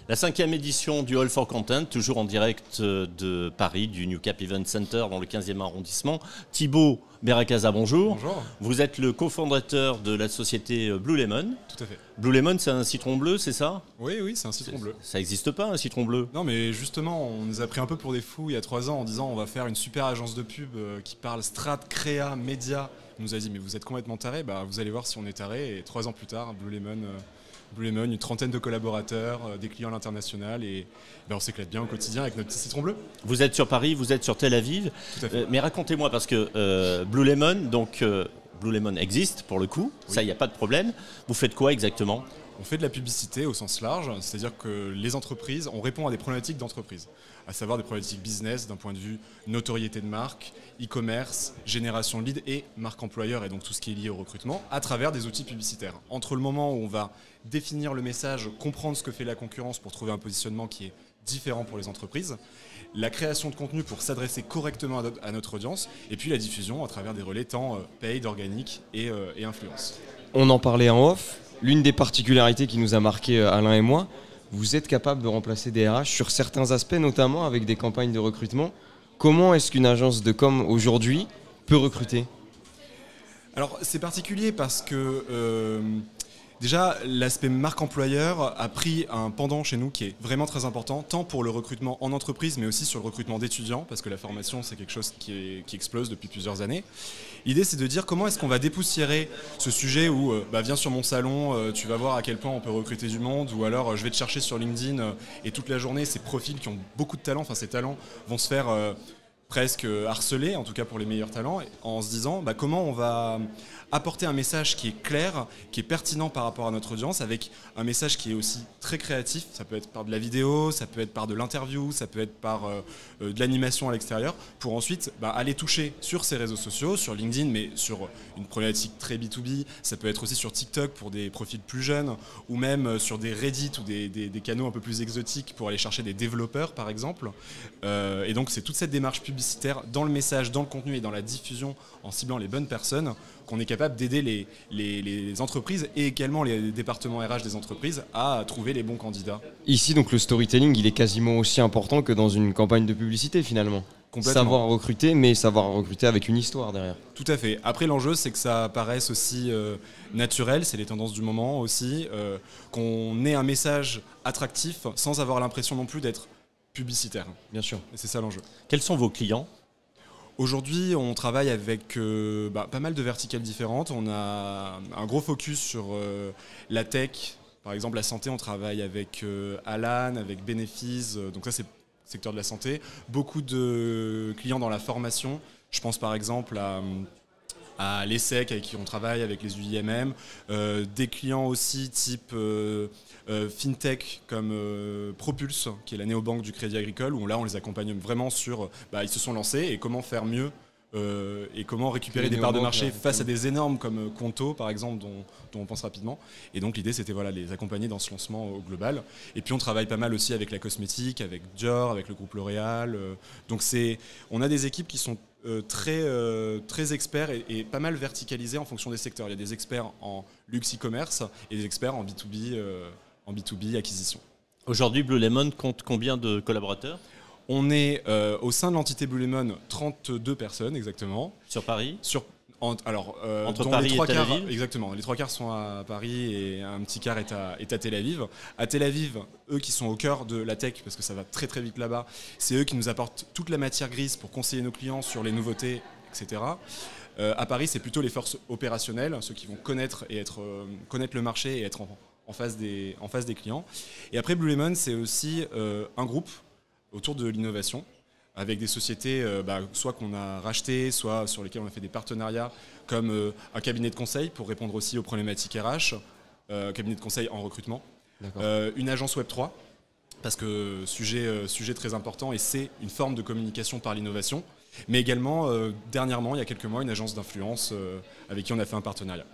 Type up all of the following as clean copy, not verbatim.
La 5e édition du All for Content, toujours en direct de Paris, du New Cap Event Center dans le 15e arrondissement. Thibaut Berakaza, bonjour. Bonjour. Vous êtes le cofondateur de la société Blue Lemon. Tout à fait. Blue Lemon, c'est un citron bleu, c'est ça? Oui, c'est un citron bleu. Ça n'existe pas, un citron bleu? Non, mais justement, on nous a pris un peu pour des fous il y a 3 ans en disant on va faire une super agence de pub qui parle strat, créa, média. On nous a dit mais vous êtes complètement tarés, vous allez voir si on est tarés. Et 3 ans plus tard, Blue Lemon, une 30aine de collaborateurs, des clients à l'international et on s'éclate bien au quotidien avec notre petit citron bleu. Vous êtes sur Paris, vous êtes sur Tel Aviv. Tout à fait. Mais racontez-moi, parce que Blue Lemon, Blue Lemon existe pour le coup, oui. Ça il n'y a pas de problème. Vous faites quoi exactement? On fait de la publicité au sens large, c'est-à-dire que les entreprises, on répond à des problématiques d'entreprise, à savoir des problématiques business d'un point de vue notoriété de marque, e-commerce, génération de leads et marque employeur et donc tout ce qui est lié au recrutement à travers des outils publicitaires. Entre le moment où on va définir le message, comprendre ce que fait la concurrence pour trouver un positionnement qui est différent pour les entreprises, la création de contenu pour s'adresser correctement à notre audience et puis la diffusion à travers des relais tant paid, organique et influence. On en parlait en off. L'une des particularités qui nous a marqué Alain et moi, vous êtes capable de remplacer des RH sur certains aspects, notamment avec des campagnes de recrutement. Comment est-ce qu'une agence de com aujourd'hui peut recruter? Alors c'est particulier parce que déjà l'aspect marque employeur a pris un pendant chez nous qui est vraiment très important, tant pour le recrutement en entreprise mais aussi sur le recrutement d'étudiants, parce que la formation c'est quelque chose qui explose depuis plusieurs années. L'idée c'est de dire comment est-ce qu'on va dépoussiérer ce sujet où viens sur mon salon, tu vas voir à quel point on peut recruter du monde, ou alors je vais te chercher sur LinkedIn et toute la journée ces profils qui ont beaucoup de talent, enfin ces talents vont se faire presque harcelés, en tout cas pour les meilleurs talents, en se disant comment on va apporter un message qui est clair, qui est pertinent par rapport à notre audience, avec un message qui est aussi très créatif. Ça peut être par de la vidéo, ça peut être par de l'interview, ça peut être par de l'animation à l'extérieur, pour ensuite aller toucher sur ces réseaux sociaux, sur LinkedIn, mais sur une problématique très B2B. Ça peut être aussi sur TikTok pour des profils plus jeunes, ou même sur des Reddit ou des canaux un peu plus exotiques pour aller chercher des développeurs, par exemple. Et donc c'est toute cette démarche publicitaire dans le message, dans le contenu et dans la diffusion en ciblant les bonnes personnes qu'on est capable d'aider les entreprises et également les départements RH des entreprises à trouver les bons candidats. Ici, donc, le storytelling, il est quasiment aussi important que dans une campagne de publicité, finalement. Savoir recruter, mais savoir recruter avec une histoire derrière. Tout à fait. Après, l'enjeu, c'est que ça paraisse aussi naturel, c'est les tendances du moment aussi, qu'on ait un message attractif sans avoir l'impression non plus d'être publicitaire. Bien sûr. Et c'est ça l'enjeu. Quels sont vos clients ? Aujourd'hui, on travaille avec pas mal de verticales différentes. On a un gros focus sur la tech. Par exemple, la santé, on travaille avec Alan, avec Bénéfice. Donc ça, c'est le secteur de la santé. Beaucoup de clients dans la formation. Je pense par exemple à l'ESSEC avec qui on travaille, avec les UIMM. Des clients aussi type fintech comme Propulse, qui est la néobanque du Crédit Agricole, où là on les accompagne vraiment sur ils se sont lancés et comment faire mieux et comment récupérer des parts de marché face à des énormes comme Conto par exemple dont on pense rapidement. Et donc l'idée c'était les accompagner dans ce lancement au global. Et puis on travaille pas mal aussi avec la cosmétique, avec Dior, avec le groupe L'Oréal. Donc on a des équipes qui sont très experts et pas mal verticalisés en fonction des secteurs. Il y a des experts en luxe e-commerce et des experts en B2B acquisition. Aujourd'hui, Blue Lemon compte combien de collaborateurs ? On est au sein de l'entité Blue Lemon 32 personnes exactement. Sur Paris ? Entre Paris et Tel Aviv. Exactement, les 3 quarts sont à Paris et un petit quart est à Tel Aviv. À Tel Aviv, eux qui sont au cœur de la tech, parce que ça va très très vite là-bas, c'est eux qui nous apportent toute la matière grise pour conseiller nos clients sur les nouveautés, etc. À Paris, c'est plutôt les forces opérationnelles, ceux qui vont connaître le marché et être en face des clients. Et après, Blue Lemon, c'est aussi un groupe autour de l'innovation, avec des sociétés soit qu'on a rachetées, soit sur lesquelles on a fait des partenariats, comme un cabinet de conseil pour répondre aussi aux problématiques RH, cabinet de conseil en recrutement, une agence Web3, parce que sujet très important, et c'est une forme de communication par l'innovation, mais également, dernièrement, il y a quelques mois, une agence d'influence avec qui on a fait un partenariat.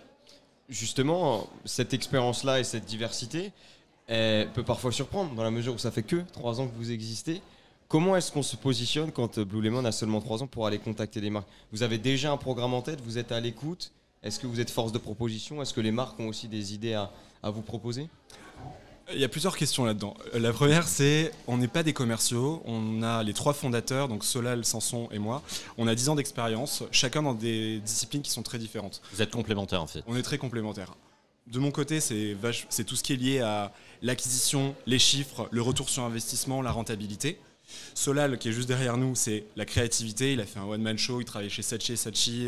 Justement, cette expérience-là et cette diversité, elle peut parfois surprendre, dans la mesure où ça fait que 3 ans que vous existez. Comment est-ce qu'on se positionne quand Blue Lemon a seulement 3 ans pour aller contacter des marques ? Vous avez déjà un programme en tête, vous êtes à l'écoute. Est-ce que vous êtes force de proposition? Est-ce que les marques ont aussi des idées à vous proposer? Il y a plusieurs questions là-dedans. La première, c'est on n'est pas des commerciaux. On a les 3 fondateurs, donc Solal, Samson et moi. On a 10 ans d'expérience, chacun dans des disciplines qui sont très différentes. Vous êtes complémentaires en fait. On est très complémentaires. De mon côté, c'est tout ce qui est lié à l'acquisition, les chiffres, le retour sur investissement, la rentabilité. Solal, qui est juste derrière nous, c'est la créativité. Il a fait un one-man show, il travaille chez Saatchi,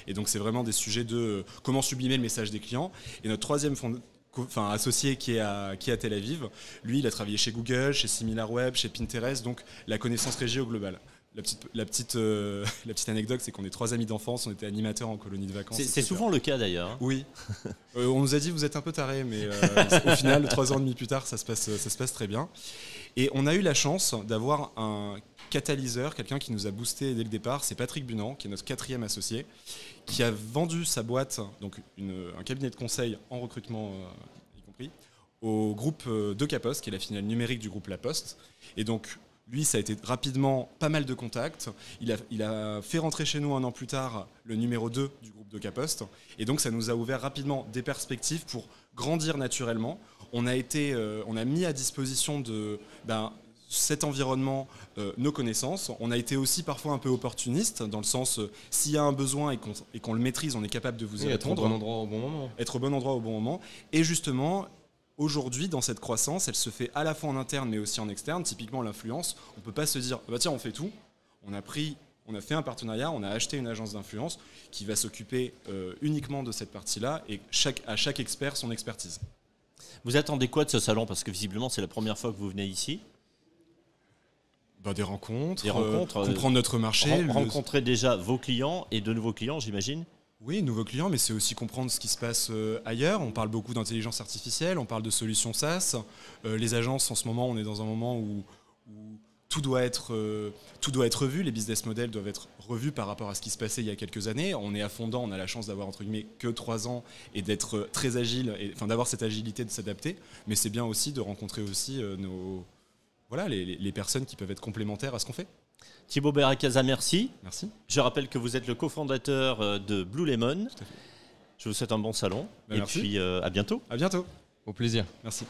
et donc c'est vraiment des sujets de comment sublimer le message des clients. Et notre troisième associé qui est à Tel Aviv, lui, il a travaillé chez Google, chez SimilarWeb, chez Pinterest, donc la connaissance régie au global. La petite anecdote, c'est qu'on est 3 amis d'enfance, on était animateurs en colonie de vacances. C'est souvent le cas d'ailleurs. Oui. On nous a dit vous êtes un peu tarés, mais au final, 3 ans et demi plus tard, ça se passe très bien. Et on a eu la chance d'avoir un catalyseur, quelqu'un qui nous a boosté dès le départ, c'est Patrick Bunand, qui est notre 4e associé, qui a vendu sa boîte, donc un cabinet de conseil en recrutement y compris, au groupe de Caposte, qui est la filiale numérique du groupe La Poste. Et donc, lui, ça a été rapidement pas mal de contacts. Il a fait rentrer chez nous 1 an plus tard le numéro 2 du groupe de Caposte. Et donc, ça nous a ouvert rapidement des perspectives pour grandir naturellement. On a mis à disposition de cet environnement nos connaissances. On a été aussi parfois un peu opportuniste, dans le sens, s'il y a un besoin et qu'on le maîtrise, on est capable de vous y répondre. Être au bon endroit au bon moment. Être au bon endroit au bon moment. Et justement, aujourd'hui, dans cette croissance, elle se fait à la fois en interne mais aussi en externe. Typiquement, l'influence, on ne peut pas se dire bah tiens, on fait tout. On a fait un partenariat, on a acheté une agence d'influence qui va s'occuper uniquement de cette partie-là et à chaque expert son expertise. Vous attendez quoi de ce salon? Parce que visiblement, c'est la première fois que vous venez ici. Des rencontres, comprendre notre marché. Rencontrer déjà vos clients et de nouveaux clients, j'imagine. Oui, nouveaux clients, mais c'est aussi comprendre ce qui se passe ailleurs. On parle beaucoup d'intelligence artificielle, on parle de solutions SaaS. Les agences, en ce moment, on est dans un moment où tout doit être revu. Les business models doivent être revus par rapport à ce qui se passait il y a quelques années. On est à fond dedans, on a la chance d'avoir entre guillemets que 3 ans et d'être très agile, d'avoir cette agilité de s'adapter. Mais c'est bien aussi de rencontrer aussi les personnes qui peuvent être complémentaires à ce qu'on fait. Thibaut Berracaza, merci. Merci. Je rappelle que vous êtes le cofondateur de Blue Lemon. Tout à fait. Je vous souhaite un bon salon. Merci. Puis à bientôt. À bientôt. Au plaisir. Merci.